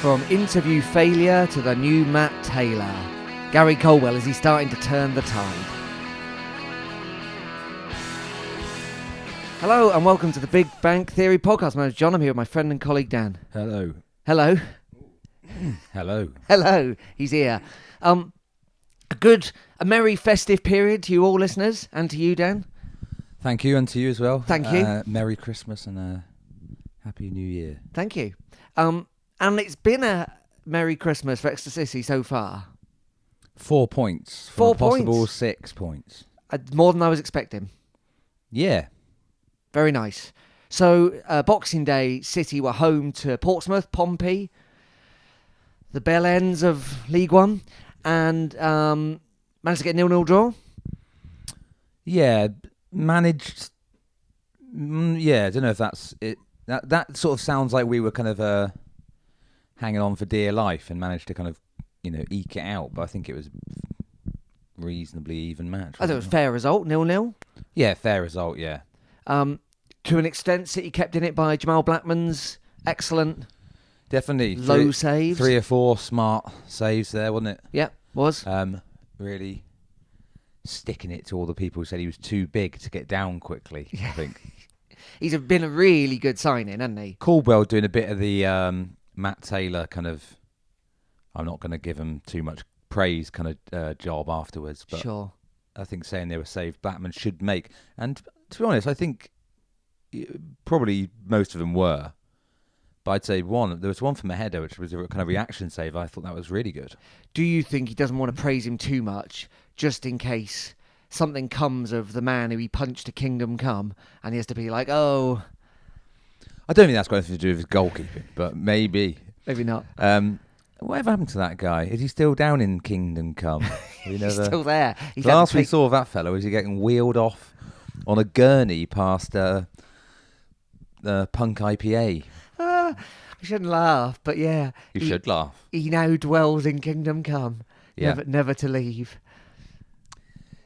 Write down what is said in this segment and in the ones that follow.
From interview failure to the new Matt Taylor, Gary Colwell, is he starting to turn the tide? Hello and welcome to the Big Bang Theory podcast. My name's John. I'm here with my friend and colleague Dan. Hello. Hello. Hello. Hello. He's here. A merry festive period to you all listeners and to you, Dan. Thank you, and to you as well. Thank you. Merry Christmas and a Happy New Year. Thank you. And it's been a Merry Christmas for Exeter City so far. 4 points. 4 possible points. 6 points. More than I was expecting. Yeah. Very nice. So, Boxing Day, City were home to Portsmouth, Pompey, the bell ends of League One, and managed to get a 0-0 draw. Yeah, managed. Yeah, I don't know if that's it. That sort of sounds like we were kind of hanging on for dear life and managed to kind of, eke it out. But I think it was reasonably even match. I thought it was a fair result, 0-0. Yeah, fair result, yeah. To an extent, City kept in it by Jamal Blackman's excellent Definitely. low saves. 3 or 4 smart saves there, wasn't it? Yeah, was. Really sticking it to all the people who said he was too big to get down quickly, I think. He's been a really good signing, hasn't he? Caldwell doing a bit of the Matt Taylor kind of, I'm not going to give him too much praise kind of job afterwards, but Sure. I think saying they were saved Blackman should make. And to be honest, I think probably most of them were. But I'd say there was one from a header, which was a kind of reaction save. I thought that was really good. Do you think he doesn't want to praise him too much, just in case something comes of the man who he punched to Kingdom Come, and he has to be like, oh... I don't think that's got anything to do with his goalkeeping, but maybe. Maybe not. Whatever happened to that guy? Is he still down in Kingdom Come? He's still there. Last we saw of that fellow was he getting wheeled off on a gurney past the Punk IPA. I shouldn't laugh, but yeah. You should laugh. He now dwells in Kingdom Come, Yeah. never to leave.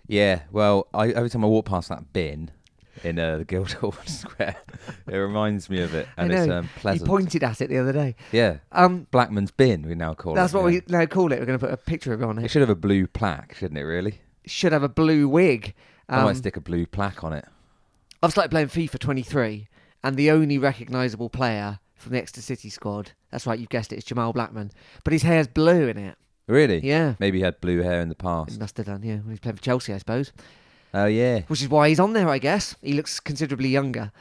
Yeah, well, every time I walk past that bin in the Guildhall Square, it reminds me of it, and it's pleasant. You pointed at it the other day. Yeah. Blackman's bin, we now call it. That's what we now call it. We're going to put a picture of it on it. It should have a blue plaque, shouldn't it, really? Should have a blue wig. I might stick a blue plaque on it. I've started playing FIFA 23, and the only recognisable player from the Exeter City squad, that's right, you've guessed it, it's Jamal Blackman. But his hair's blue in it. Really? Yeah. Maybe he had blue hair in the past. He must have done, yeah. When he's playing for Chelsea, I suppose. Oh, yeah. Which is why he's on there, I guess. He looks considerably younger.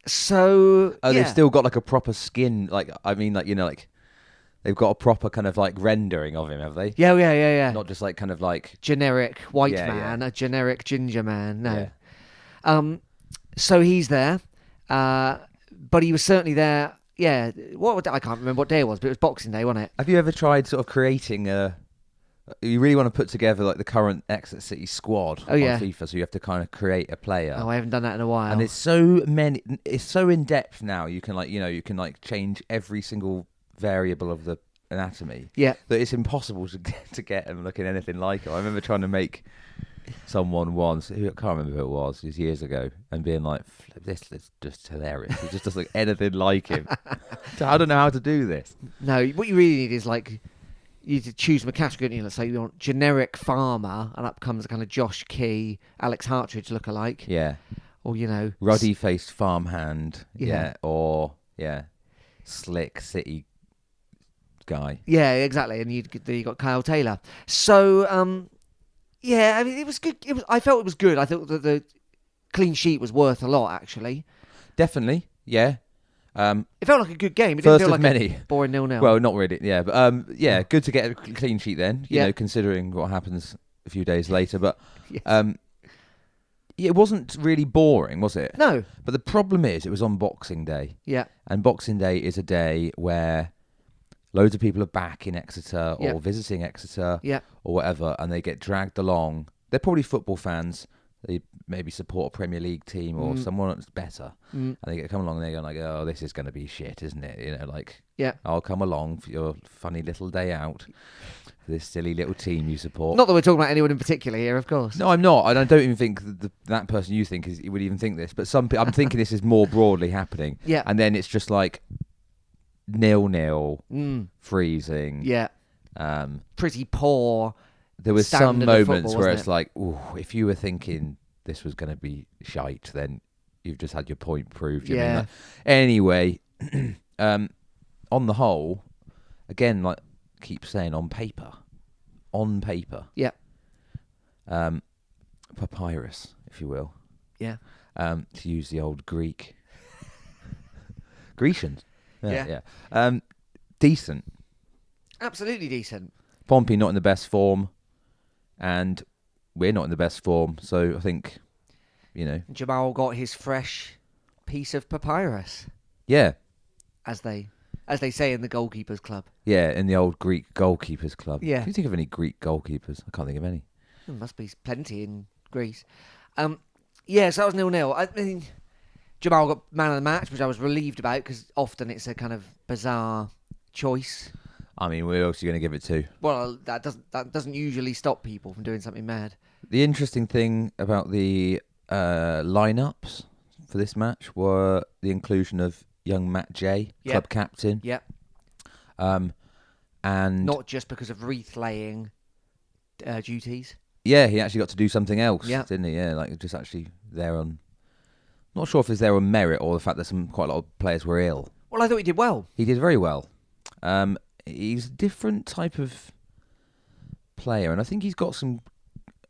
So, they've still got like a proper skin, like they've got a proper kind of like rendering of him, have they? Yeah. Not just like kind of like generic white man, a generic ginger man. No. So he's there, but he was certainly there. Yeah, I can't remember what day it was, but it was Boxing Day, wasn't it? Have you ever tried sort of creating you really want to put together like the current Exeter City squad on FIFA, so you have to kind of create a player. Oh, I haven't done that in a while. And it's so in depth now. You can change every single variable of the anatomy. Yeah. That it's impossible to get them looking anything like him. I remember trying to make someone once, I can't remember who it was years ago, and being like, this is just hilarious. It just doesn't look anything like him. I don't know how to do this. No, what you really need is like, you need to choose from a category, don't you? Let's say you want generic farmer, and up comes a kind of Josh Key, Alex Hartridge lookalike. Yeah. Or, ruddy-faced farmhand. Yeah. Or, slick city guy. Yeah, exactly. And you got Kyle Taylor. So, yeah, I mean, it was good. I felt it was good. I thought that the clean sheet was worth a lot, actually. Definitely, yeah. It felt like a good game. It First didn't feel like many. a boring 0-0. Well, not really, yeah. But, good to get a clean sheet then, you know, considering what happens a few days later. But yes. It wasn't really boring, was it? No. But the problem is it was on Boxing Day. Yeah. And Boxing Day is a day where loads of people are back in Exeter or visiting Exeter or whatever, and they get dragged along. They're probably football fans. They maybe support a Premier League team or someone that's better. And they come along and they're like, oh, this is going to be shit, isn't it? I'll come along for your funny little day out for this silly little team you support. Not that we're talking about anyone in particular here, of course. No, I'm not. And I don't even think that person you think would even think this. But I'm thinking this is more broadly happening. Yeah. And then it's just like, 0-0, freezing. Yeah. Pretty poor. There was some moments where it's like, ooh, if you were thinking this was going to be shite, then you've just had your point proved. You mean, like, anyway, on the whole, again, like keep saying, on paper. Yeah. Papyrus, if you will. Yeah. To use the old Grecians. Yeah. Decent. Absolutely decent. Pompey not in the best form, and we're not in the best form. So I think, Jamal got his fresh piece of papyrus. Yeah. As they say in the goalkeepers club. Yeah, in the old Greek goalkeepers club. Yeah. Can you think of any Greek goalkeepers? I can't think of any. There must be plenty in Greece. So that was 0-0. I mean, Jamal got man of the match, which I was relieved about because often it's a kind of bizarre choice. I mean, where else are you going to give it to? Well, that doesn't usually stop people from doing something mad. The interesting thing about the lineups for this match were the inclusion of young Matt J, club captain. Yeah. And not just because of wreath laying duties. Yeah, he actually got to do something else, didn't he? Yeah, like just actually there on. Not sure if it's there on merit or the fact that quite a lot of players were ill. Well, I thought he did well. He did very well. He's a different type of player, and I think he's got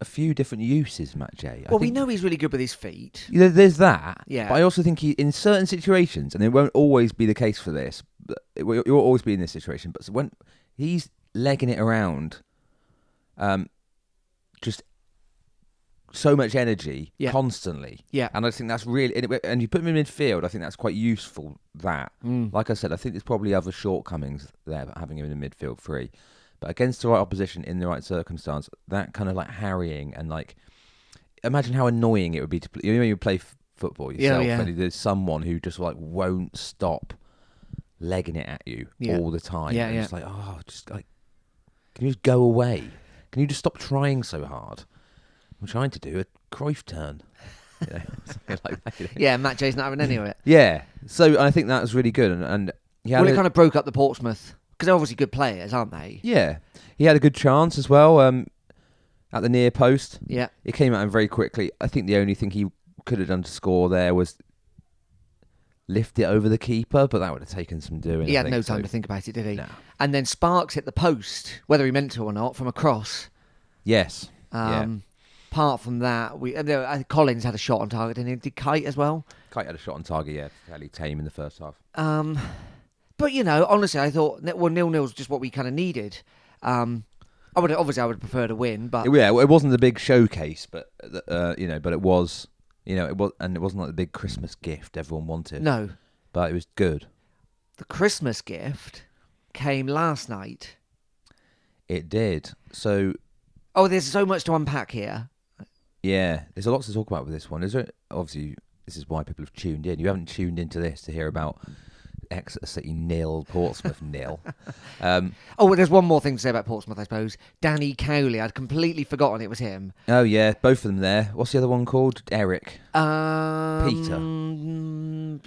a few different uses, Matt J. We know he's really good with his feet. There's that. Yeah. But I also think in certain situations, and it won't always be the case for this, but you'll always be in this situation, but when he's legging it around, just so much energy constantly. Yeah. And I think that's really, and you put him in midfield, I think that's quite useful, that. Like I said, I think there's probably other shortcomings there, but having him in midfield free. But against the right opposition in the right circumstance, that kind of like harrying and like, imagine how annoying it would be to play. When you play football yourself, and there's someone who just like won't stop legging it at you all the time. Yeah, and it's like, just like, can you just go away? Can you just stop trying so hard? I'm trying to do a Cruyff turn. Like that, Yeah, Matt J's not having any of it. Yeah, so I think that was really good, and it kind of broke up the Portsmouth. Because they're obviously good players, aren't they? Yeah. He had a good chance as well at the near post. Yeah. It came at him very quickly. I think the only thing he could have done to score there was lift it over the keeper, but that would have taken some doing. He had no time to think about it, did he? No. And then Sparks hit the post, whether he meant to or not, from a cross. Yes. Apart from that, Collins had a shot on target, and he did Kite as well. Kite had a shot on target, fairly tame in the first half. But, honestly, I thought, 0-0 is just what we kind of needed. I would prefer to win, but... Yeah, it wasn't the big showcase, but, but it was, it wasn't like the big Christmas gift everyone wanted. No. But it was good. The Christmas gift came last night. It did. So... Oh, there's so much to unpack here. Yeah, there's a lot to talk about with this one. Is there? Obviously, this is why people have tuned in. You haven't tuned into this to hear about Exeter City 0, Portsmouth 0. There's one more thing to say about Portsmouth, I suppose. Danny Cowley, I'd completely forgotten it was him. Oh yeah, both of them there. What's the other one called? Eric. Peter.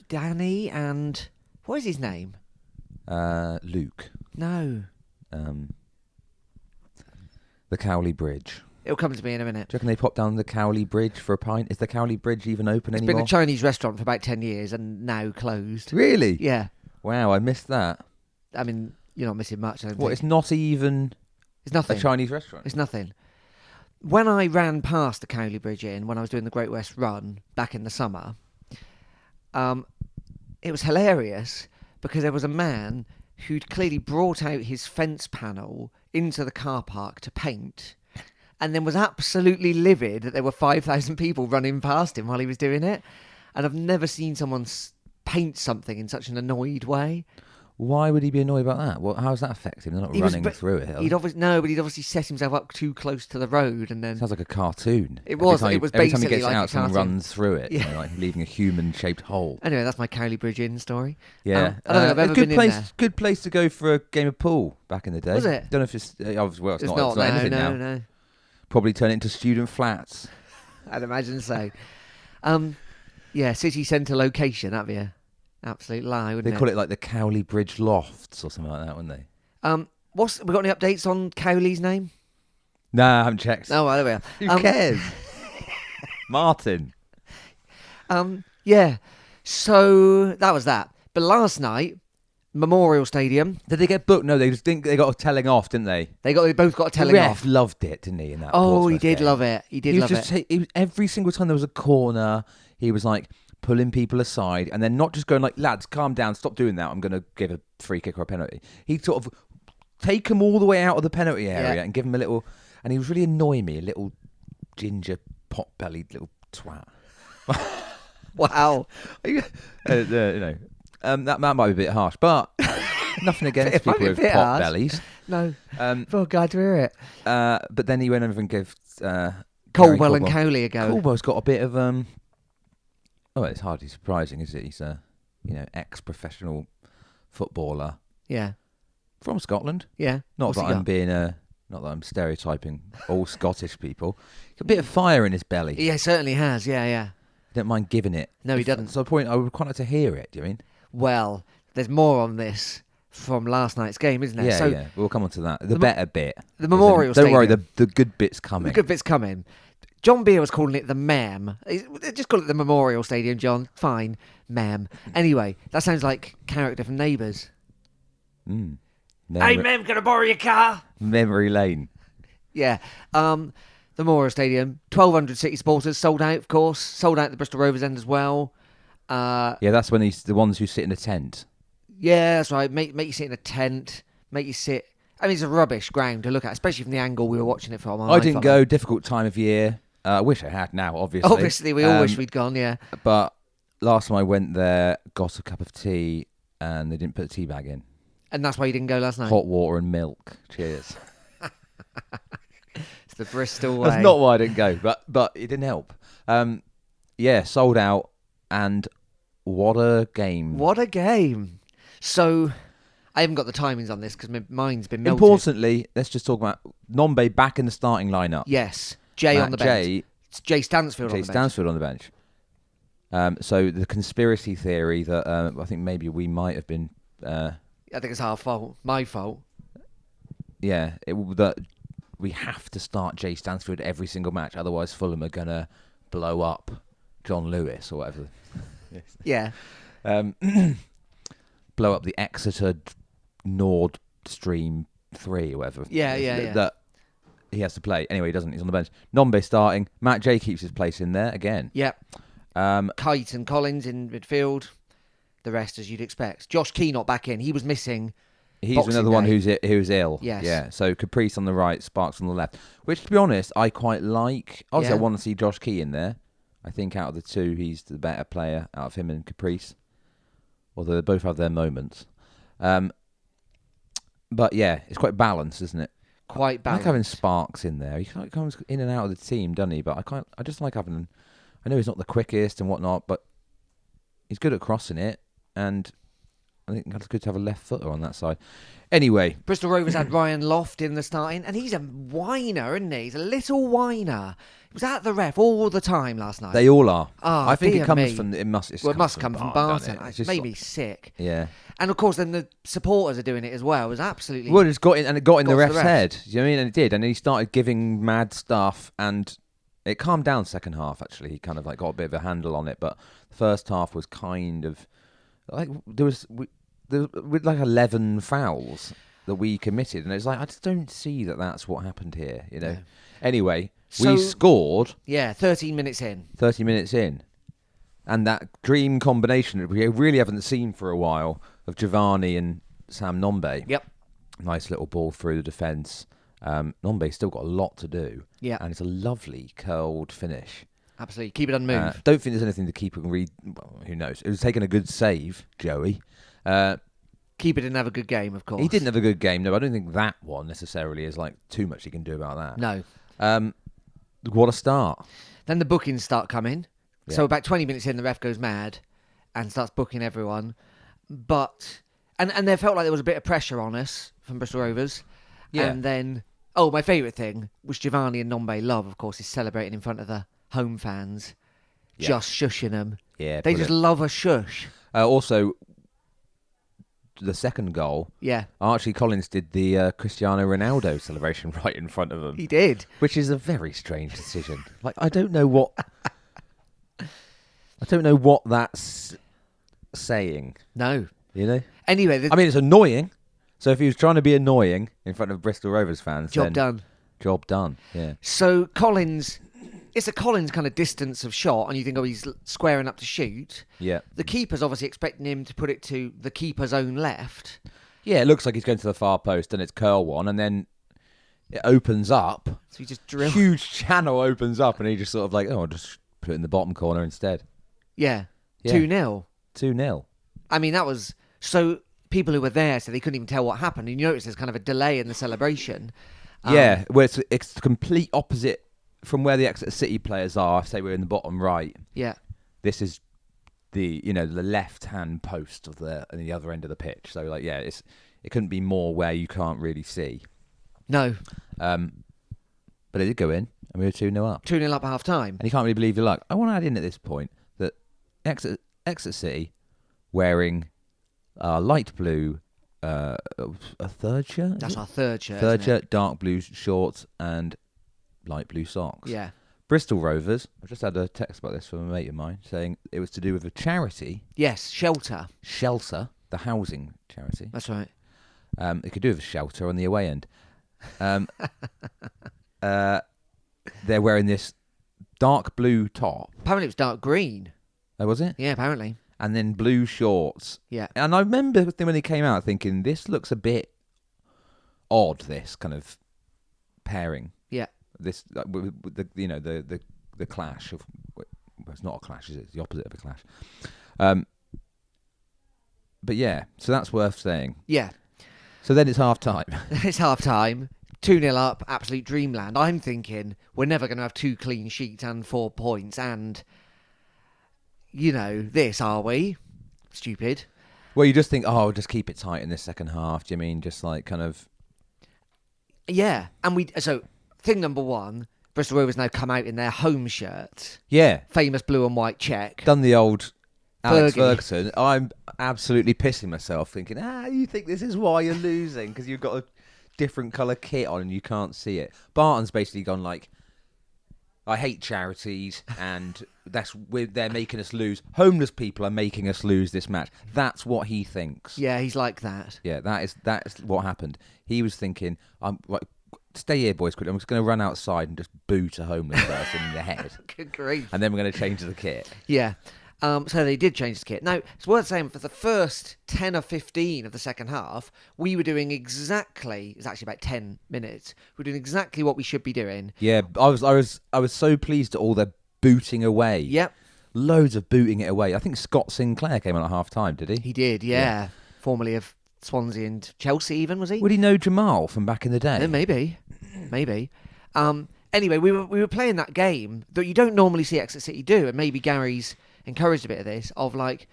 Danny and what is his name? Luke. No. The Cowley Bridge. It'll come to me in a minute. Do you reckon they pop down the Cowley Bridge for a pint? Is the Cowley Bridge even open anymore? It's been a Chinese restaurant for about 10 years and now closed. Really? Yeah. Wow, I missed that. I mean, you're not missing much, I don't think. It's not even it's nothing. A Chinese restaurant? It's nothing. When I ran past the Cowley Bridge Inn, when I was doing the Great West Run back in the summer, it was hilarious because there was a man who'd clearly brought out his fence panel into the car park to paint and then was absolutely livid that there were 5,000 people running past him while he was doing it. And I've never seen someone paint something in such an annoyed way. Why would he be annoyed about that? Well, how does that affect him? They're not running through it. He'd obviously set himself up too close to the road, and then sounds like a cartoon. It was. Every time he gets like out, someone runs through it, like leaving a human-shaped hole. Anyway, that's my Cowley Bridge Inn story. Yeah, I don't think I've ever been in there. Good place to go for a game of pool back in the day. Was it? Don't know if it's it's not. It's not anything now. No. Probably turn it into student flats. I'd imagine so. City centre location, have you? Absolute lie, wouldn't They call it like the Cowley Bridge Lofts or something like that, wouldn't they? We got any updates on Cowley's name? No, I haven't checked. Oh, well, there we are. Who cares? Martin. Yeah. So that was that. But last night, Memorial Stadium. Did they get booked? No, they just think they got a telling off, didn't they? They both got a telling off. The ref loved it, didn't he? In that. Oh, he did game. love it. He did love it. Every single time there was a corner, he was like pulling people aside, and then not just going like, "Lads, calm down, stop doing that. I'm going to give a free kick or a penalty." He'd sort of take them all the way out of the penalty area and give them a little. And he was really annoying me, a little ginger pot-bellied little twat. Wow. That might be a bit harsh, but nothing against people with pot bellies. No. Oh, glad to hear it. But then he went over and gave Caldwell and Cowley a go. Caldwell's got a bit of it's hardly surprising, is it? He's a ex-professional footballer. Yeah. From Scotland. Yeah. Not that I'm stereotyping all Scottish people. A bit of fire in his belly. Yeah, he certainly has. Yeah. Don't mind giving it. No, he doesn't. So I would quite like to hear it. Do you mean? Well, there's more on this from last night's game, isn't there? Yeah. We'll come on to that. The better bit. The Memorial Stadium. Don't worry, the good bit's coming. The good bit's coming. John Beer was calling it the Mem. Just call it the Memorial Stadium, John. Fine. Mem. Anyway, that sounds like character from Neighbours. Hey, Mem, can I borrow your car? Memory lane. Yeah. The Memorial Stadium, 1,200 City supporters, sold out, of course. Sold out at the Bristol Rovers end as well. Yeah, that's when he's the ones who sit in a tent. Yeah, that's right. Make you sit in a tent. Make you sit. I mean, it's a rubbish ground to look at, especially from the angle we were watching it from. I didn't go. Difficult time of year. I wish I had now, obviously. Obviously, we all wish we'd gone, yeah. But last time I went there, got a cup of tea, and they didn't put the tea bag in. And that's why you didn't go last night? Hot water and milk. Cheers. It's the Bristol way. That's not why I didn't go, but it didn't help. Yeah, sold out, and what a game. What a game. So, I haven't got the timings on this because my mind's been melted. Importantly, let's just talk about Nombe back in the starting lineup. Yes. Jay on the bench. It's Jay Stansfield on the bench. Jay Stansfield on the bench. So the conspiracy theory that I think maybe we might have been... I think it's our fault. My fault. Yeah. That we have to start Jay Stansfield every single match, otherwise Fulham are going to blow up John Lewis or whatever. Yeah. Blow up the Exeter Nord Stream 3 or whatever. Yeah. That he has to play. Anyway, he doesn't. He's on the bench. Nombe starting. Matt Jay keeps his place in there again. Yep. Kite and Collins in midfield. The rest, as you'd expect. Josh Key not back in. He was missing. He's another one who's ill. Yes. Yeah. So Caprice on the right, Sparks on the left. Which, to be honest, I quite like. Obviously, I want to see Josh Key in there. I think out of the two, he's the better player out of him and Caprice. Although they both have their moments. But yeah, it's quite balanced, isn't it? Quite balanced. I like having Sparks in there. He comes in and out of the team, doesn't he? But I just like having... I know he's not the quickest and whatnot, but he's good at crossing it. And I think it's good to have a left footer on that side. Anyway. Bristol Rovers had Ryan Loft in the starting, and he's a whiner, isn't he? He's a little whiner. He was at the ref all the time last night. They all are. Oh, I think it comes from... It must come from Barton. It made me sick. Yeah. And of course, then the supporters are doing it as well. It was absolutely... Well, it got in the ref's head. You know what I mean? And it did. And he started giving mad stuff, and it calmed down second half, actually. He kind of like got a bit of a handle on it. But the first half was kind of... like there was like 11 fouls that we committed. And it's like, I just don't see that that's what happened here, you know? Yeah. Anyway, we scored... Yeah, 13 minutes in. 30 minutes in. And that dream combination that we really haven't seen for a while of Giovanni and Sam Nombe. Yep. Nice little ball through the defence. Nombe's still got a lot to do. Yeah. And it's a lovely curled finish. Absolutely. Keep it unmoved. Don't think there's anything to keep it and read. Well, who knows? It was taking a good save, Joey. Keeper didn't have a good game, of course. He didn't have a good game. No, I don't think that one necessarily is like too much he can do about that. No. What a start. Then the bookings start coming. Yeah. So about 20 minutes in, the ref goes mad and starts booking everyone. But and there felt like there was a bit of pressure on us from Bristol Rovers. Yeah. And then, my favourite thing was Giovanni and Nombe Love, of course, is celebrating in front of the home fans, just shushing them. Yeah, they just love a shush. Also, the second goal, Archie Collins did the Cristiano Ronaldo celebration right in front of him. He did. Which is a very strange decision. Like, I don't know what that's saying. No. You know? Anyway. I mean, it's annoying. So if he was trying to be annoying in front of Bristol Rovers fans, Job done. Job done, yeah. So Collins... It's a Collins kind of distance of shot, and you think, he's squaring up to shoot. Yeah. The keeper's obviously expecting him to put it to the keeper's own left. Yeah, it looks like he's going to the far post, and it's curl one, and then it opens up. So he just drills. Huge channel opens up, and he just sort of like, I'll just put it in the bottom corner instead. Yeah. 2-0. 2-0. I mean, that was... So people who were there said they couldn't even tell what happened. And you notice there's kind of a delay in the celebration. Yeah, where it's the complete opposite from where the Exeter City players are. Say we're in the bottom right. Yeah. This is the left-hand post of the other end of the pitch. So like, yeah, it couldn't be more where you can't really see. No. But it did go in, and we were 2-0 up. 2-0 up at half time. And you can't really believe your luck. I want to add in at this point that Exeter City wearing light blue, a third shirt. That's our third shirt. Third shirt, dark blue shorts, and light blue socks. Yeah. Bristol Rovers. I just had a text about this from a mate of mine saying it was to do with a charity. Yes, Shelter. Shelter, the housing charity. That's right. It could do with a shelter on the away end. They're wearing this dark blue top. Apparently it was dark green. Oh, was it? Yeah, apparently. And then blue shorts. Yeah. And I remember when they came out thinking, this looks a bit odd, this kind of pairing. Yeah. This, with the clash of... Well, it's not a clash, is it? It's the opposite of a clash. But yeah, so that's worth saying. Yeah. So then it's half time. It's half time. 2-0 up, absolute dreamland. I'm thinking we're never going to have 2 clean sheets and 4 points and, this, are we? Stupid. Well, you just think, just keep it tight in this second half. Do you mean just like kind of... Yeah. And so thing number one, Bristol Rovers now come out in their home shirt. Yeah. Famous blue and white check. Done the old Alex Ferguson. I'm absolutely pissing myself thinking, you think this is why you're losing because you've got a different colour kit on and you can't see it. Barton's basically gone like, I hate charities and they're making us lose. Homeless people are making us lose this match. That's what he thinks. Yeah, he's like that. Yeah, that is what happened. He was thinking, stay here, boys, quickly. I'm just going to run outside and just boot a homeless person in the head. Good grief. And then we're going to change the kit. Yeah. So they did change the kit. Now, it's worth saying for the first 10 or 15 of the second half, we were doing exactly, it's actually about 10 minutes, we were doing exactly what we should be doing. Yeah, I was so pleased at all the booting away. Yep. Loads of booting it away. I think Scott Sinclair came on at half time, did he? He did, yeah. Formerly of Swansea and Chelsea even, was he? Would he know Jamal from back in the day? Maybe. Anyway, we were playing that game that you don't normally see Exeter City do, and maybe Gary's encouraged a bit of this, of like,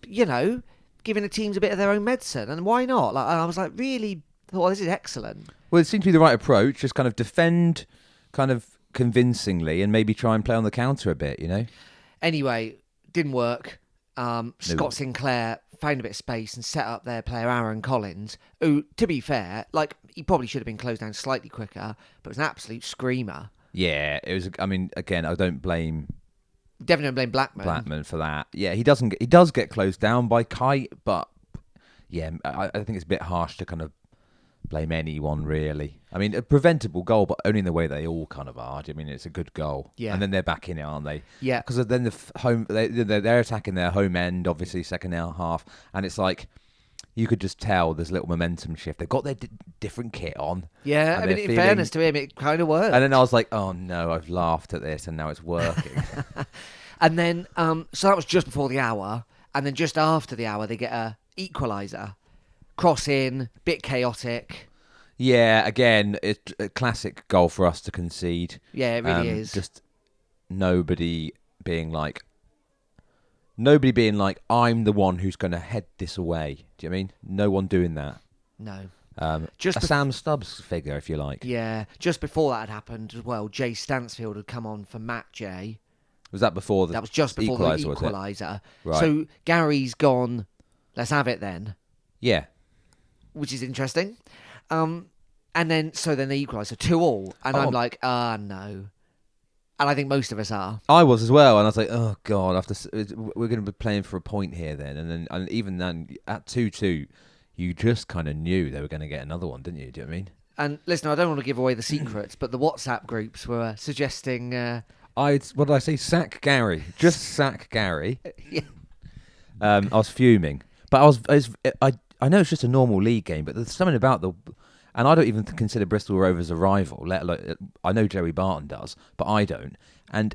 giving the teams a bit of their own medicine, and why not? Like, I was like, really thought, this is excellent. Well, it seemed to be the right approach, just kind of defend kind of convincingly and maybe try and play on the counter a bit, Anyway, didn't work. Scott Sinclair found a bit of space and set up their player Aaron Collins, who, to be fair, like, he probably should have been closed down slightly quicker, but it was an absolute screamer. Yeah, it was. I mean, again, I don't blame... Definitely don't blame Blackman. Blackman for that. Yeah, he does get closed down by Kite, but yeah, I think it's a bit harsh to kind of blame anyone really. I mean, a preventable goal, but only in the way they all kind of are. I mean, it's a good goal. Yeah. And then they're back in it, aren't they? Yeah. Because then they're attacking their home end, obviously second half, and it's like you could just tell there's a little momentum shift. They've got their different kit on. Yeah, I mean, in fairness to him, it kind of worked. And then I was like, oh no, I've laughed at this and now it's working. And then, so that was just before the hour. And then just after the hour, they get a equaliser. Cross in, bit chaotic. Yeah, again, it's a classic goal for us to concede. Yeah, it really is. Just nobody being like, I'm the one who's going to head this away. Do you know what I mean? No one doing that. No. Just a Sam Stubbs figure, if you like. Yeah. Just before that had happened as well, Jay Stansfield had come on for Matt Jay. Was that before the That was just before equaliser, the equaliser. Right. So Gary's gone, let's have it then. Yeah. Which is interesting. And then they equalise, so 2-2. And I'm like, no. And I think most of us are. I was as well, and I was like, oh God, we're going to be playing for a point here then. And even then, at 2-2, you just kind of knew they were going to get another one, didn't you? Do you know what I mean? And listen, I don't want to give away the secrets, but the WhatsApp groups were suggesting... what did I say? Sack Gary. Just sack Gary. Yeah. I was fuming. But I know it's just a normal league game, but there's something about and I don't even consider Bristol Rovers a rival, let alone, I know Joey Barton does, but I don't. And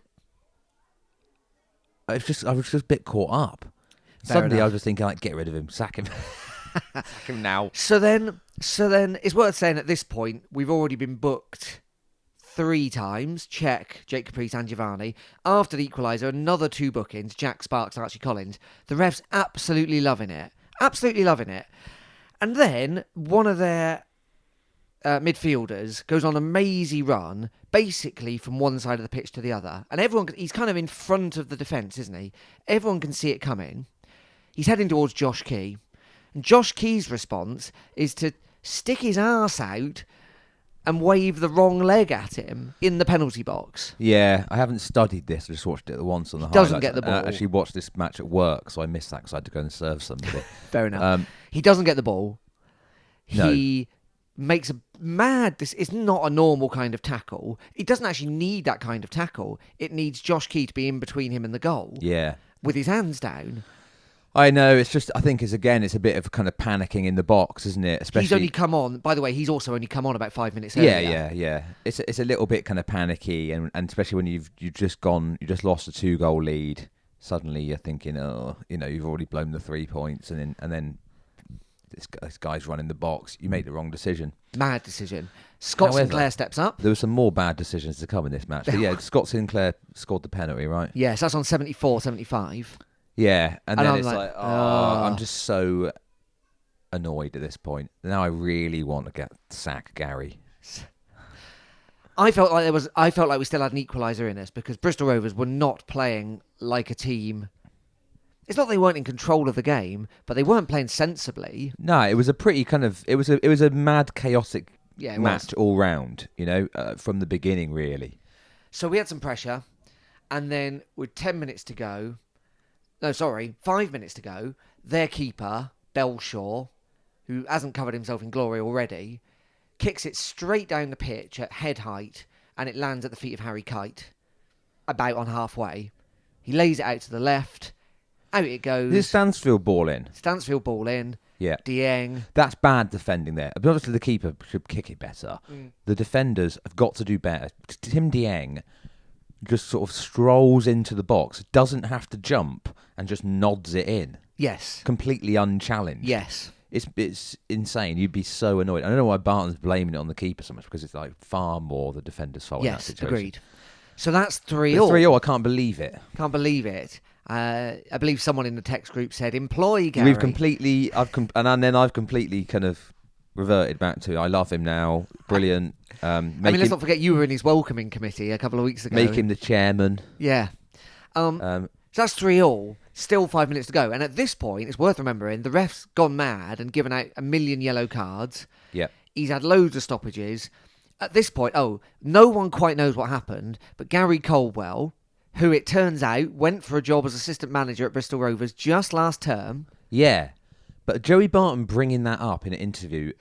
I was just a bit caught up. Suddenly I was just thinking, like, get rid of him, sack him. Sack him now. So then it's worth saying at this point, we've already been booked 3 times. Check, Jake Caprice and Giovanni. After the equaliser, another 2 bookings, Jack Sparks and Archie Collins. The refs absolutely loving it. Absolutely loving it. And then one of their midfielders goes on a mazy run, basically from one side of the pitch to the other. And he's kind of in front of the defence, isn't he? Everyone can see it coming. He's heading towards Josh Key. And Josh Key's response is to stick his arse out and wave the wrong leg at him in the penalty box. Yeah, I haven't studied this. I just watched it once on the highlights. Doesn't get the ball. ball. I actually watched this match at work, so I missed that because I had to go and serve somebody. Fair enough. He doesn't get the ball. He makes a mad... This is not a normal kind of tackle. It doesn't actually need that kind of tackle. It needs Josh Key to be in between him and the goal. Yeah. With his hands down. I know, it's just, I think it's a bit of kind of panicking in the box, isn't it? Especially, he's only come on, by the way, he's also only come on about 5 minutes earlier. Yeah. It's a little bit kind of panicky, and especially when you've just lost a 2-goal lead, suddenly you're thinking, you've already blown the 3 points, and then this guy's running the box. You make the wrong decision. Mad decision. Scott Sinclair steps up. There were some more bad decisions to come in this match. But yeah, Scott Sinclair scored the penalty, right? Yes, that's on 74, 75. Yeah, and then it's like, I'm just so annoyed at this point. Now I really want to sack Gary. I felt like we still had an equaliser in us because Bristol Rovers were not playing like a team. It's not they weren't in control of the game, but they weren't playing sensibly. No, it was a pretty kind of it was a mad, chaotic match all round. From the beginning, really. So we had some pressure, and then with 10 minutes to go. No, sorry, 5 minutes to go. Their keeper, Belshaw, who hasn't covered himself in glory already, kicks it straight down the pitch at head height, and it lands at the feet of Harry Kite, about on halfway. He lays it out to the left. Out it goes. This Stansfield ball in. Yeah. Dieng. That's bad defending there. Obviously, the keeper should kick it better. The defenders have got to do better. Tim Dieng just sort of strolls into the box, doesn't have to jump, and just nods it in. Yes. Completely unchallenged. Yes. It's insane. You'd be so annoyed. I don't know why Barton's blaming it on the keeper so much, because it's like far more the defender's fault in that situation. Yes, agreed. So that's 3-3. 3-3, I can't believe it. I believe someone in the text group said, employ Gary. I've completely kind of reverted back to, I love him now. Brilliant. Let's not forget you were in his welcoming committee a couple of weeks ago. Make him the chairman. Yeah. So that's 3-3. Still 5 minutes to go. And at this point, it's worth remembering, the ref's gone mad and given out 1 million yellow cards. Yeah. He's had loads of stoppages. At this point, no one quite knows what happened, but Gary Colwell, who it turns out went for a job as assistant manager at Bristol Rovers just last term. Yeah. But Joey Barton bringing that up in an interview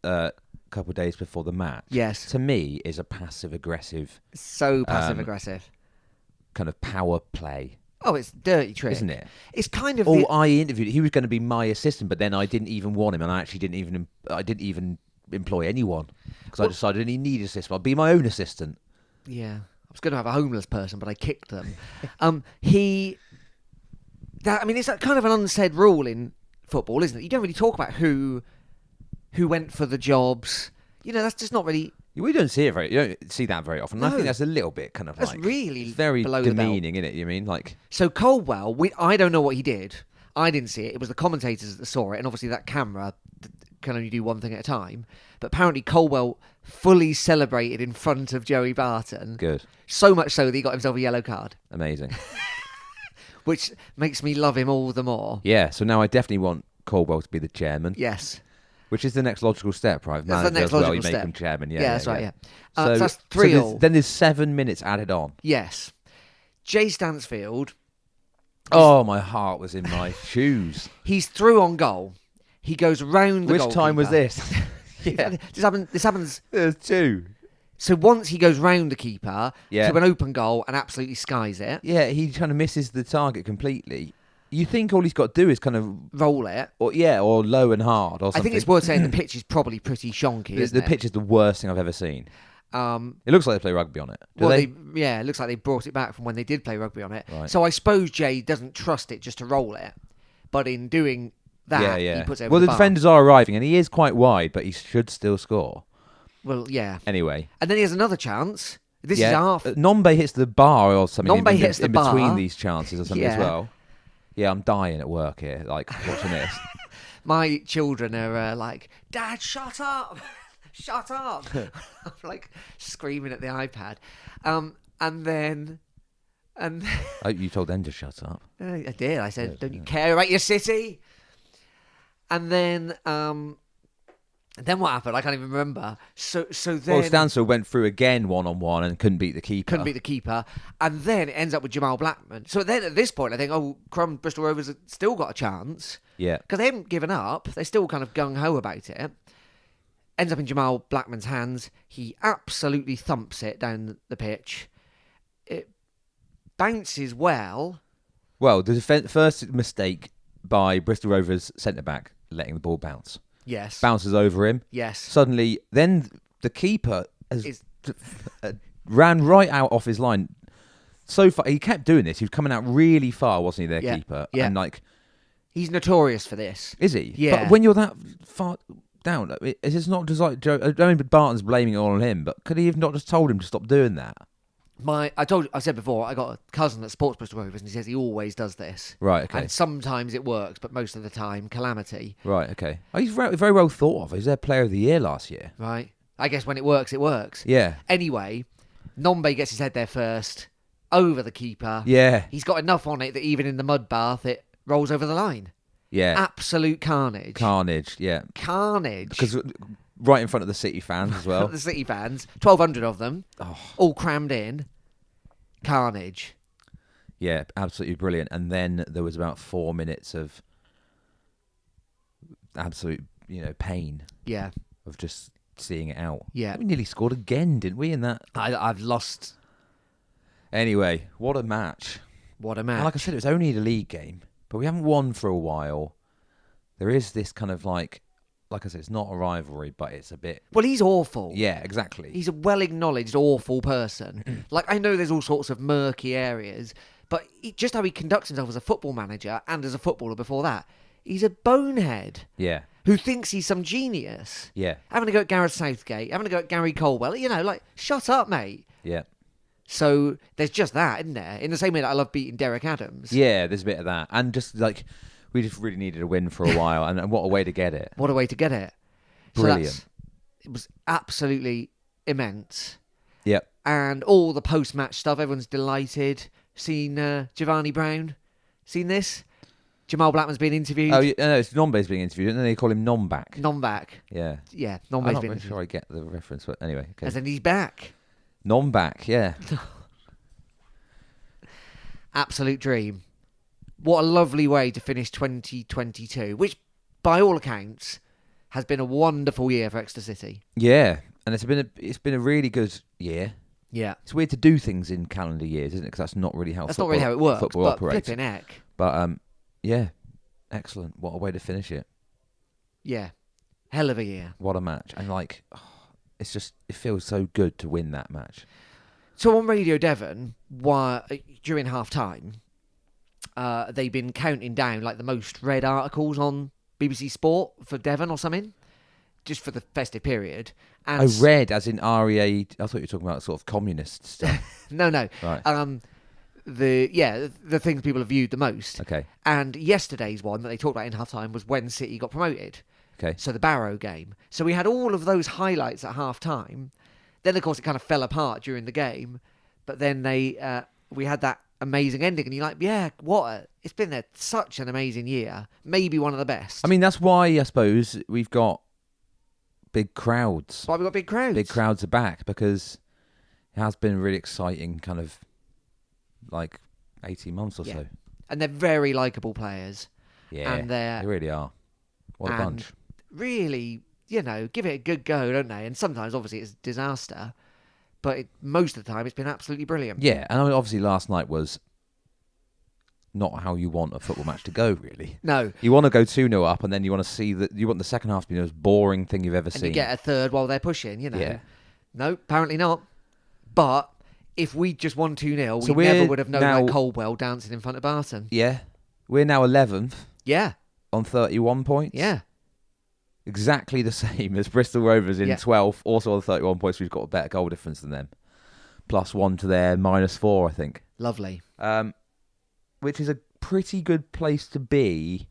a couple of days before the match, yes, to me is a passive-aggressive... So passive-aggressive. Kind of power play. Oh, it's a dirty trick. Isn't it? It's kind of... I interviewed... He was going to be my assistant, but then I didn't even want him, and I actually didn't even employ anyone, because I decided I didn't need an assistant. I'll be my own assistant. Yeah. I was going to have a homeless person, but I kicked them. It's kind of an unsaid rule in football, isn't it? You don't really talk about who went for the jobs. That's just not really... We don't see it you don't see that very often. No. I think that's a little bit kind of that's really very below demeaning, the isn't it? You mean like... So Colwell, I don't know what he did. I didn't see it. It was the commentators that saw it, and obviously that camera can only do one thing at a time. But apparently Colwell fully celebrated in front of Joey Barton. Good. So much so that he got himself a yellow card. Amazing. Which makes me love him all the more. Yeah, so now I definitely want Colwell to be the chairman. Yes. Which is the next logical step, right? That's the next logical you step. make him chairman. Yeah, that's right, yeah. So that's 3-3. Then there's 7 minutes added on. Yes. Jay Stansfield. Oh, my heart was in my shoes. He's through on goal. He goes round the Which goalkeeper. time was this? Yeah. This happens. There's 2. So once he goes round the keeper Yeah. to an open goal and absolutely skies it. Yeah, he kind of misses the target completely. You think all he's got to do is kind of roll it, or low and hard, or something. I think it's worth saying the pitch is probably pretty shonky. The pitch is the worst thing I've ever seen. It looks like they play rugby on it. It looks like they brought it back from when they did play rugby on it. Right. So I suppose Jay doesn't trust it just to roll it, but in doing that, he puts it over the the bar. defenders are arriving, and he is quite wide, but he should still score. Well, yeah. Anyway, and then he has another chance. This is half. Nombe hits the bar or something. Nombe hits the bar between these chances or something as well. Yeah, I'm dying at work here, like watching this. My children are like, "Dad, shut up, shut up!" I'm like screaming at the iPad, and then. Oh, you told them to shut up. I did. I said, "Don't you care about your city?" And then what happened? I can't even remember. So then... Well, Stansfield went through again 1-on-1 and couldn't beat the keeper. And then it ends up with Jamal Blackman. So then at this point, I think, Bristol Rovers have still got a chance. Yeah. Because they haven't given up. They're still kind of gung-ho about it. Ends up in Jamal Blackman's hands. He absolutely thumps it down the pitch. It bounces well. Well, the first mistake by Bristol Rovers centre-back, letting the ball bounce. Yes. Bounces over him. Yes. Suddenly, then the keeper ran right out off his line. So far, he kept doing this. He was coming out really far, wasn't he, keeper? Yeah. And he's notorious for this. Is he? Yeah. But when you're that far down, it's not just like Joe. I mean, Barton's blaming it all on him, but could he have not just told him to stop doing that? I said before, I got a cousin that supports Bristol Rovers, and he says he always does this. Right, okay. And sometimes it works, but most of the time, calamity. Right, okay. Oh, he's very well thought of. He was their player of the year last year. Right. I guess when it works, it works. Yeah. Anyway, Nombe gets his head there first, over the keeper. Yeah. He's got enough on it that even in the mud bath, it rolls over the line. Yeah. Absolute carnage. Carnage, yeah. Carnage. Because... right in front of the City fans as well. The City fans, 1,200 of them, all crammed in. Carnage. Yeah, absolutely brilliant. And then there was about 4 minutes of absolute, pain. Yeah. Of just seeing it out. Yeah. We nearly scored again, didn't we? In that, I've lost. Anyway, what a match! What a match! And like I said, it was only the league game, but we haven't won for a while. There is this kind of like I said, it's not a rivalry, but it's a bit... Well, he's awful. Yeah, exactly. He's a well-acknowledged awful person. I know there's all sorts of murky areas, but just how he conducts himself as a football manager and as a footballer before that, he's a bonehead. Yeah. Who thinks he's some genius. Yeah. Having a go at Gareth Southgate, having a go at Gary Colwell, shut up, mate. Yeah. So there's just that, isn't there? In the same way that I love beating Derek Adams. Yeah, there's a bit of that. And just we just really needed a win for a while, and what a way to get it. What a way to get it. Brilliant. So it was absolutely immense. Yep. And all the post-match stuff, everyone's delighted. Seen Giovanni Brown? Seen this? Jamal Blackman's being interviewed. Oh, no, it's Nombe's being interviewed, and then they call him Nomback. Nomback. Yeah. Yeah, Nombe's being interviewed. I'm not sure I get the reference, but anyway. Okay. As in he's back. Nomback, yeah. Absolute dream. What a lovely way to finish 2022, which, by all accounts, has been a wonderful year for Exeter City. Yeah, and it's been a really good year. Yeah, it's weird to do things in calendar years, isn't it? Because that's not really how it works. Football operates. Flipping heck. But yeah, excellent. What a way to finish it. Yeah, hell of a year. What a match, and it feels so good to win that match. So on Radio Devon, during half time. They've been counting down the most read articles on BBC Sport for Devon or something, just for the festive period. And read as in REA. I thought you were talking about sort of communist stuff. No. Right. The things people have viewed the most. Okay. And yesterday's one that they talked about in half time was when City got promoted. Okay. So the Barrow game. So we had all of those highlights at half-time. Then, of course, it kind of fell apart during the game. But then we had that amazing ending. And you're like, yeah, it's been such an amazing year. Maybe one of the best. I mean, that's why, I suppose, we've got big crowds. Why we've got big crowds. Big crowds are back because it has been really exciting kind of 18 months or so. And they're very likeable players. Yeah, and they really are. What a bunch. Really, give it a good go, don't they? And sometimes, obviously, it's a disaster. But most of the time, it's been absolutely brilliant. Yeah, and I mean, obviously last night was not how you want a football match to go, really. No. You want to go 2-0 up, and then you want to see you want the second half to be the most boring thing you've ever seen. And you get a third while they're pushing, Yeah. No, apparently not. But if we just won 2-0, we never would have known that Coldwell dancing in front of Barton. Yeah. We're now 11th. Yeah. On 31 points. Yeah. Exactly the same as Bristol Rovers in 12th, also on 31 points. We've got a better goal difference than them. +1 to their -4, I think. Lovely. Which is a pretty good place to be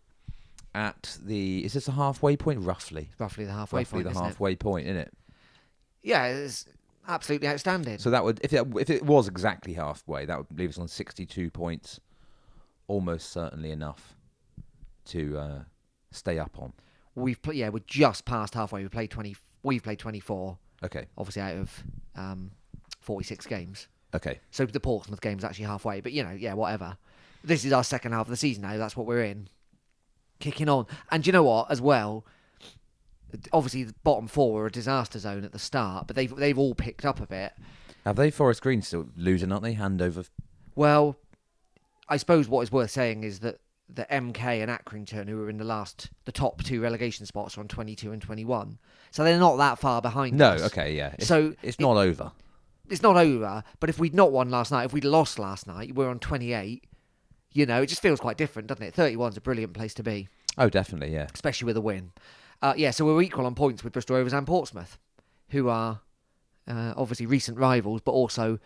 at is this a halfway point, roughly? Roughly the halfway point, Roughly the halfway point, isn't it? Yeah, it's absolutely outstanding. So that would, if it was exactly halfway, that would leave us on 62 points. Almost certainly enough to stay up on. We're just past halfway. We've played 24. Okay. Obviously out of 46 games. Okay. So the Portsmouth game's actually halfway. But, whatever. This is our second half of the season now. That's what we're in. Kicking on. And you know what, as well, obviously the bottom four were a disaster zone at the start, but they've all picked up a bit. Have they? Forest Green still losing, aren't they? Hand over. Well, I suppose what is worth saying is that the MK and Accrington, who were in the top two relegation spots, are on 22 and 21. So they're not that far behind us. No, okay, yeah. It's not over. It's not over, but if we'd not won last night, if we'd lost last night, we're on 28. It just feels quite different, doesn't it? 31's a brilliant place to be. Oh, definitely, yeah. Especially with a win. So we're equal on points with Bristol Rovers and Portsmouth, who are obviously recent rivals, but also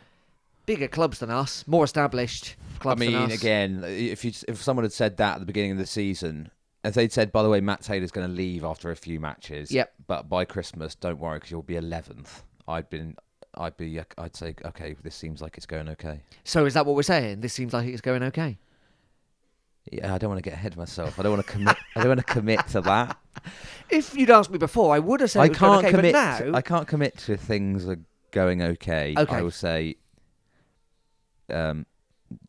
bigger clubs than us, more established clubs than us. I mean, again, if someone had said that at the beginning of the season, if they'd said, by the way, Matt Taylor's going to leave after a few matches, but by Christmas, don't worry, because you'll be 11th, I'd say, okay, this seems like it's going okay. So is that what we're saying? This seems like it's going okay? Yeah, I don't want to get ahead of myself. I don't want to commit. I don't want to commit to that. If you'd asked me before, I would have said it was going okay, but now I can't commit to things are going okay. I will say,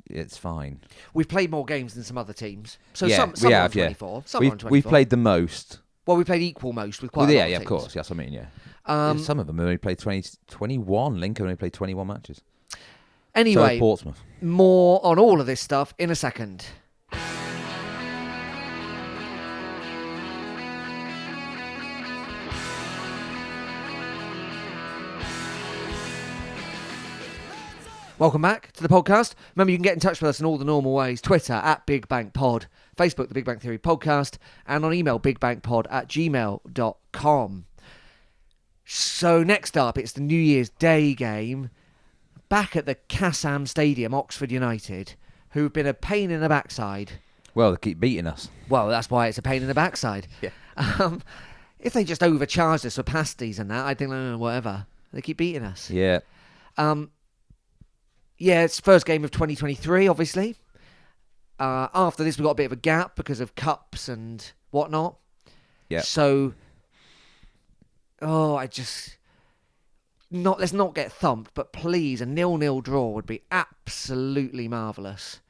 it's fine. We've played more games than some other teams. So yeah, some we are have, on 24. Yeah. Some are on 24. We've played the most. Well, we played equal most with quite a lot of teams. Yeah, of course. Yes, I mean, yeah. Some of them only played 21. Lincoln only played 21 matches. Anyway, so Portsmouth. More on all of this stuff in a second. Welcome back to the podcast. Remember, you can get in touch with us in all the normal ways. Twitter @BigBankPod, Facebook, The Big Bang Theory Podcast, and on email, bigbankpod@gmail.com. So next up, it's the New Year's Day game back at the Kassam Stadium, Oxford United, who've been a pain in the backside. Well, they keep beating us. Well, that's why it's a pain in the backside. Yeah. If they just overcharged us for pasties and that, I'd think, whatever. They keep beating us. Yeah. Yeah, it's first game of 2023, obviously. After this, we got a bit of a gap because of cups and whatnot. Yeah. So, let's not get thumped, but please, a 0-0 draw would be absolutely marvellous.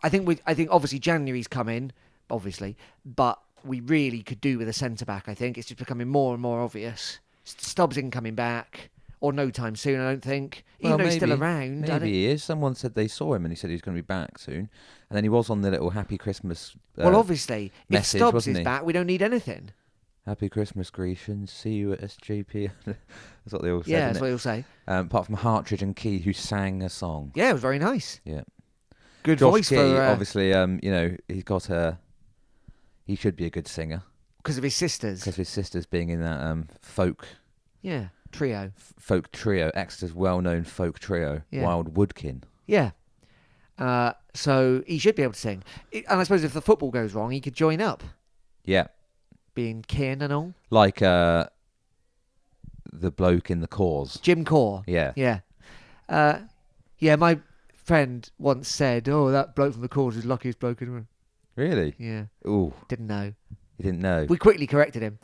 I think obviously January's come in, obviously, but we really could do with a centre back. I think it's just becoming more and more obvious. Stubbs isn't coming back. Or no time soon, I don't think. Even though he's still around. Maybe he is. Someone said they saw him and he said he was going to be back soon. And then he was on the little Happy Christmas well, obviously, message, if Stubbs is back, we don't need anything. Happy Christmas, Grecians. See you at SJP. That's what they all say. Yeah, that's what they all say. Apart from Hartridge and Key, who sang a song. Yeah, it was very nice. Yeah. Good Josh voice Key, for... obviously, he's got he should be a good singer. Because of his sisters. Because of his sisters being in that folk... Yeah. Trio. Folk trio, Exeter's well-known folk trio, Wild Woodkin. Yeah. So he should be able to sing. And I suppose if the football goes wrong, he could join up. Yeah. being kin and all. Like the bloke in the Corrs. Jim Corr. Yeah. Yeah. Yeah, my friend once said, "Oh, that bloke from the Corrs is the luckiest bloke in the room." Really? Yeah. Ooh. Didn't know. You didn't know. We quickly corrected him.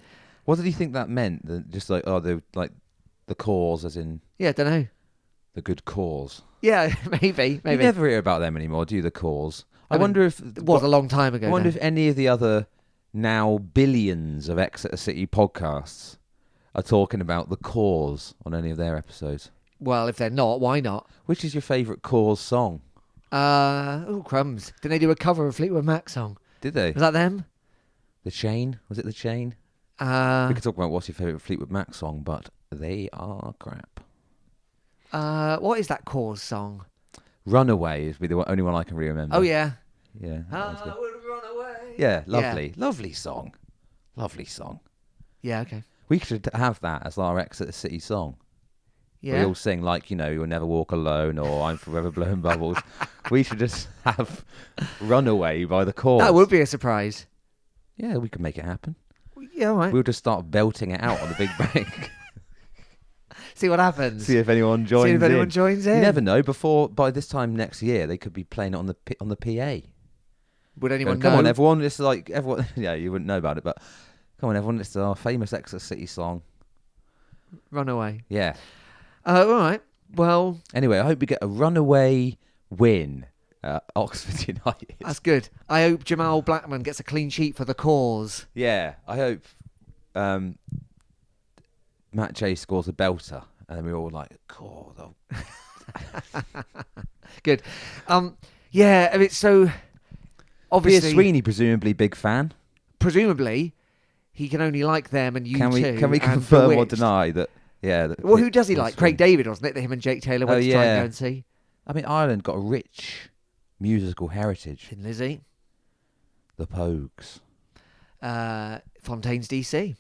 What did he think that meant? Just like, the Corrs, as in Yeah, don't know. the good cause. Yeah, maybe. You never hear about them anymore, do you? The Corrs. I mean, wonder if it was a long time ago. I wonder now. if any of the other now billions of Exeter City podcasts are talking about the Corrs on any of their episodes. Well, if they're not, why not? Which is your favourite Corrs song? Oh, crumbs. Didn't they do a cover of Fleetwood Mac song? Did they? Was that them? The Chain? Was it The Chain? We could talk about what's your favourite Fleetwood Mac song, but they are crap. What is that Corrs song? Runaway is the only one I can really remember. Oh, yeah. Yeah. I would run away. Yeah, lovely. Yeah. Lovely song. Lovely song. Yeah, okay. We should have that as our Exeter City song. Yeah. We all sing like, You'll Never Walk Alone or I'm Forever Blowing Bubbles. We should just have Runaway by the Corrs. That would be a surprise. Yeah, we could make it happen. Yeah, all right. We'll just start belting it out on the big bank. See what happens. See if anyone joins in. You never know. By this time next year, they could be playing it on the PA. Would anyone know? Come on, everyone. It's like everyone. Yeah, you wouldn't know about it, but come on, everyone. It's our famous Exeter City song. Runaway. Yeah. All right. Well. Anyway, I hope we get a runaway win at Oxford United. That's good. I hope Jamal Blackman gets a clean sheet for the Corrs. Yeah, I hope Matt J scores a belter, and then we're all like, "Corr." Good. Yeah. I mean, so obviously, Piers Sweeney, presumably big fan. Presumably, he can only like them and you Can too. we confirm or deny that? Yeah. Well, who does he like? Craig David, wasn't it? That him and Jake Taylor went to try and go and see. I mean, Ireland got a rich musical heritage. Thin Lizzy. The Pogues. Fontaine's DC.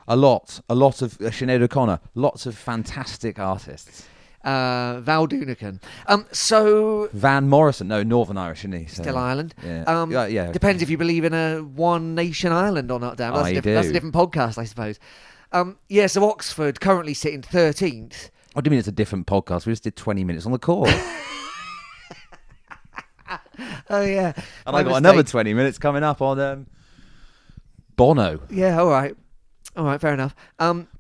A lot of Sinead O'Connor. Lots of fantastic artists. Val Doonican. So Van Morrison. No, Northern Irish, isn't he? So, still Ireland. Yeah. Yeah. Depends if you believe in a one nation Ireland or not, Dan. That's a different podcast, I suppose. Yeah, so Oxford currently sitting 13th. What do you mean it's a different podcast? We just did 20 minutes on the Corr. Oh, yeah. And I got another 20 minutes coming up on Bono. Yeah, all right. All right, fair enough.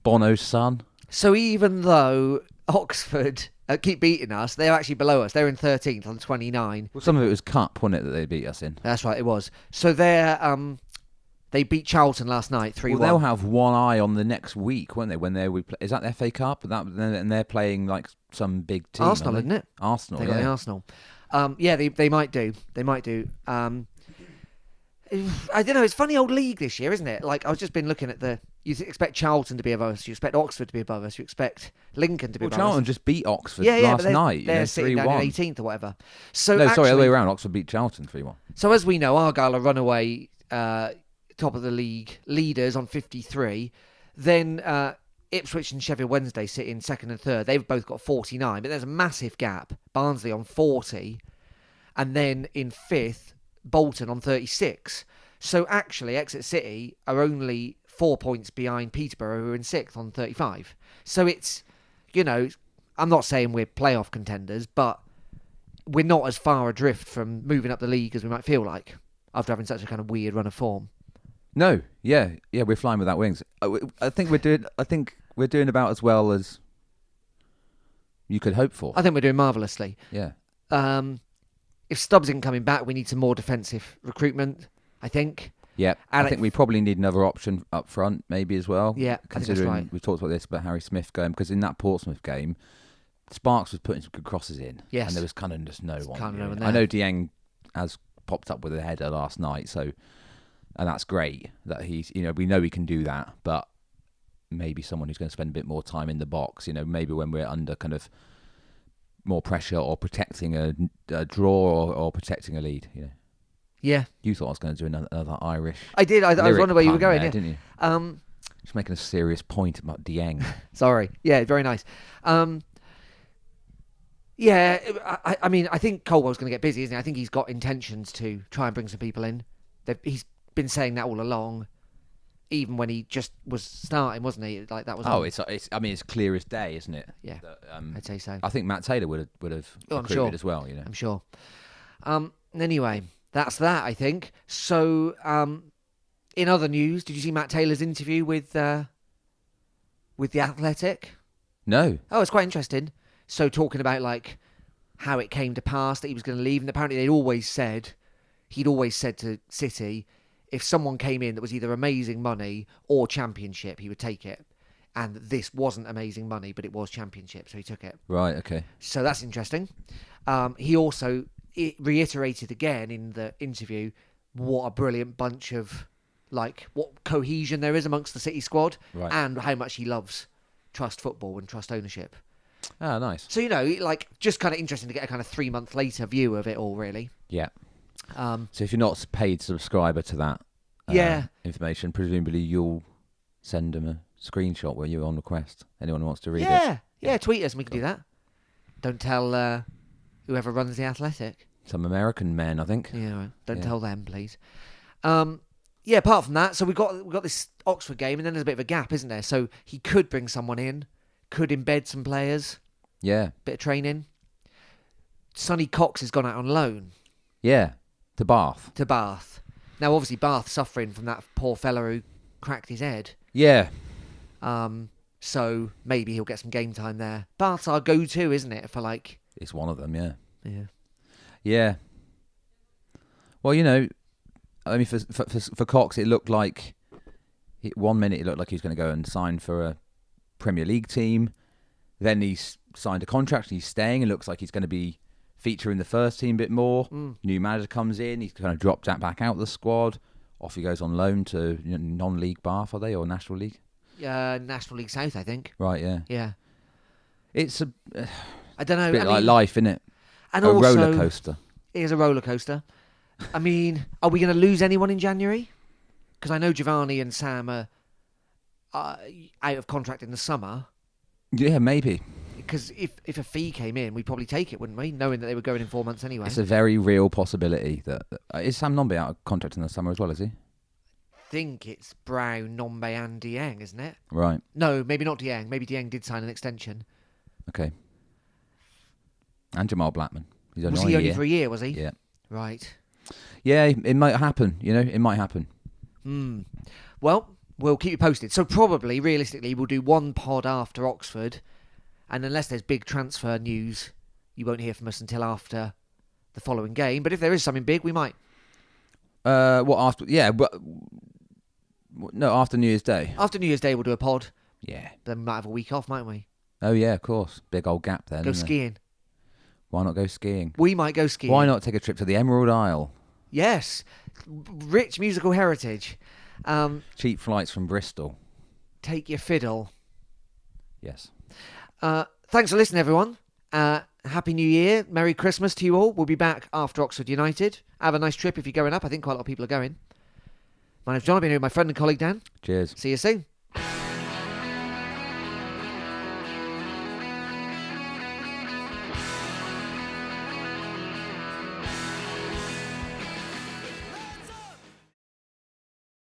Bono's son. So even though Oxford keep beating us, they're actually below us. They're in 13th on 29. Well, some of it was Cup, wasn't it, that they beat us in? That's right, it was. So they beat Charlton last night 3-1. Well, they'll have one eye on the next week, won't they? Is that the FA Cup? And they're playing like some big team. Arsenal, isn't it? Arsenal, They got the Arsenal. Yeah, they might do. They might do. I don't know. It's a funny old league this year, isn't it? Like, I've just been looking at you expect Charlton to be above us. You expect Oxford to be above us. You expect Lincoln to be above us. Charlton just beat Oxford last night. They're sitting down in 18th or whatever. So no, sorry, the other way around. Oxford beat Charlton 3-1. So as we know, Argyle are runaway top of the league leaders on 53. Then Ipswich and Sheffield Wednesday sit in second and third. They've both got 49, but there's a massive gap. Barnsley on 40. And then in fifth, Bolton on 36. So actually, Exeter City are only 4 points behind Peterborough, who are in sixth on 35. So it's, I'm not saying we're playoff contenders, but we're not as far adrift from moving up the league as we might feel like after having such a kind of weird run of form. No, yeah, we're flying without wings. I think we're doing about as well as you could hope for. I think we're doing marvellously. Yeah. If Stubbs isn't coming back, we need some more defensive recruitment, I think. Yeah, and I think we probably need another option up front, maybe as well. Yeah, considering I think that's right. We've talked about this about Harry Smith going, because in that Portsmouth game, Sparks was putting some good crosses in. Yes. And there was kind of just no one. There. I know Dieng has popped up with a header last night, and that's great that he's, we know he can do that, but maybe someone who's going to spend a bit more time in the box, maybe when we're under kind of more pressure or protecting a draw or protecting a lead, Yeah. You thought I was going to do another Irish. I did. I was wondering where you were going, didn't you? Just making a serious point about Dieng. Sorry. Yeah, very nice. Yeah, I mean, I think Colwell's going to get busy, isn't he? I think he's got intentions to try and bring some people in. He's been saying that all along. even when he just was starting, wasn't he? Like that was. It's clear as day, isn't it? Yeah, that, I'd say so. I think Matt Taylor would have recruited as well. I'm sure. Anyway, that's that. I think so. In other news, did you see Matt Taylor's interview with The Athletic? No. Oh, it's quite interesting. So talking about like how it came to pass that he was going to leave, and apparently he'd always said to City, if someone came in that was either amazing money or Championship, he would take it. And this wasn't amazing money, but it was Championship, so he took it. Right, okay. So that's interesting. He also reiterated again in the interview what a brilliant bunch of, like, what cohesion there is amongst the City squad, and how much he loves trust football and trust ownership. Oh, nice. So, like, just kind of interesting to get a kind of 3 month later view of it all, really. Yeah. So if you're not a paid subscriber to that information, presumably you'll send them a screenshot where you're on request. Anyone who wants to read it. Yeah, tweet us and we can do that. Don't tell whoever runs The Athletic. Some American men, I think. Yeah, right. Don't tell them, please. Apart from that, so we've got this Oxford game, and then there's a bit of a gap, isn't there? So he could bring someone in, could embed some players. Yeah. Bit of training. Sonny Cox has gone out on loan. Yeah, to Bath. Now, obviously, Bath's suffering from that poor fella who cracked his head. Yeah. So maybe he'll get some game time there. Bath's our go-to, isn't it? For like, it's one of them. Yeah. Yeah. Yeah. Well, I mean, for Cox, it looked like 1 minute it looked like he was going to go and sign for a Premier League team. Then he's signed a contract and he's staying. It looks like he's going to be featuring the first team a bit more. New manager comes in. He's kind of dropped that back out of the squad. Off he goes on loan to non-league Bath, are they, or National League? National League South, I think. Right, yeah. Yeah. It's I don't know. A bit like life, isn't it? And a also, roller coaster. It is a roller coaster. I mean, are we going to lose anyone in January? Because I know Giovanni and Sam are out of contract in the summer. Yeah, maybe. Because if a fee came in, we'd probably take it, wouldn't we? Knowing that they were going in 4 months anyway. It's a very real possibility that... is Sam Nombe out of contract in the summer as well, is he? I think it's Brown, Nombe and Dieng, isn't it? Right. No, maybe not Dieng. Maybe Dieng did sign an extension. Okay. And Jamal Blackman. Was he only for a year, was he? Yeah. Right. Yeah, it might happen, it might happen. Well, we'll keep you posted. So probably, realistically, we'll do one pod after Oxford, and unless there's big transfer news, you won't hear from us until after the following game. But if there is something big, we might. After? Yeah, but no, after New Year's Day. After New Year's Day, we'll do a pod. Yeah. Then we might have a week off, mightn't we? Oh yeah, of course. Big old gap then. Go skiing. Why not go skiing? We might go skiing. Why not take a trip to the Emerald Isle? Yes, rich musical heritage. Cheap flights from Bristol. Take your fiddle. Yes. Thanks for listening, everyone. Happy New Year. Merry Christmas to you all. We'll be back after Oxford United. Have a nice trip if you're going up. I think quite a lot of people are going. My name's John. I've been here with my friend and colleague Dan. Cheers. See you soon.